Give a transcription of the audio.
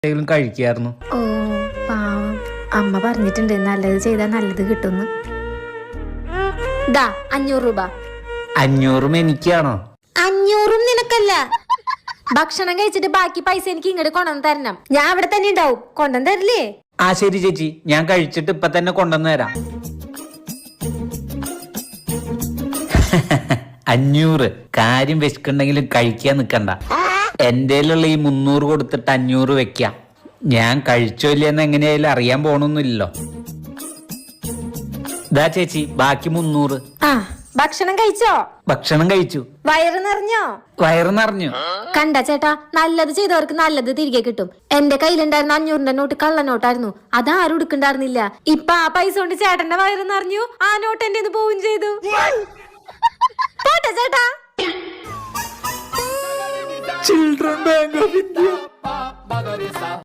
എന്തെങ്കിലും കഴിക്കായിരുന്നു. ഓ പാവം, അമ്മ പറഞ്ഞിട്ടുണ്ട് നല്ലത് ചെയ്താൽ നല്ലത് കിട്ടുന്നു. ദാ 500 രൂപ. 500 എനിക്കാണോ? 500 നിനക്കല്ല. ഭക്ഷണം കഴിച്ചിട്ട് ബാക്കി പൈസ എനിക്ക് ഇങ്ങോട്ട് കൊണ്ടുവന്ന് തരണം. ഞാൻ അവിടെ തന്നെ ഉണ്ടാവും. കൊണ്ടുവന്ന് തരില്ലേ? ആ ശരി ചേച്ചി, ഞാൻ കഴിച്ചിട്ട് ഇപ്പൊ തന്നെ കൊണ്ടുവന്ന് തരാം. 500 കാര്യം വിശക്കുണ്ടെങ്കിലും കഴിക്കാൻ നിക്കണ്ട. എന്റെയിലുള്ള ഈ 300 കൊടുത്തിട്ട് 500 വെക്കാം. ഞാൻ കഴിച്ചോ ഇല്ലെന്ന് എങ്ങനെയായാലും അറിയാൻ പോണൊന്നുമില്ലല്ലോ. ഇതാ ചേച്ചി ബാക്കി 300. ആ, ഭക്ഷണം കഴിച്ചോ? ഭക്ഷണം കഴിച്ചു. വയറ് നിറഞ്ഞോ? വയറ് നിറഞ്ഞു. കണ്ട ചേട്ടാ, നല്ലത് ചെയ്തവർക്ക് നല്ലത് തിരികെ കിട്ടും. എന്റെ കയ്യിലുണ്ടായിരുന്ന 500 നോട്ട് കള്ളനോട്ടായിരുന്നു. അതാരും എടുക്കണ്ടായിരുന്നില്ല. ഇപ്പൊ ആ പൈസ കൊണ്ട് ചേട്ടന്റെ വയറ് നിറഞ്ഞു. ആ നോട്ട് എന്റെ പോവുകയും ചെയ്തു. പോട്ടെ ചേട്ടാ. Children bank of India.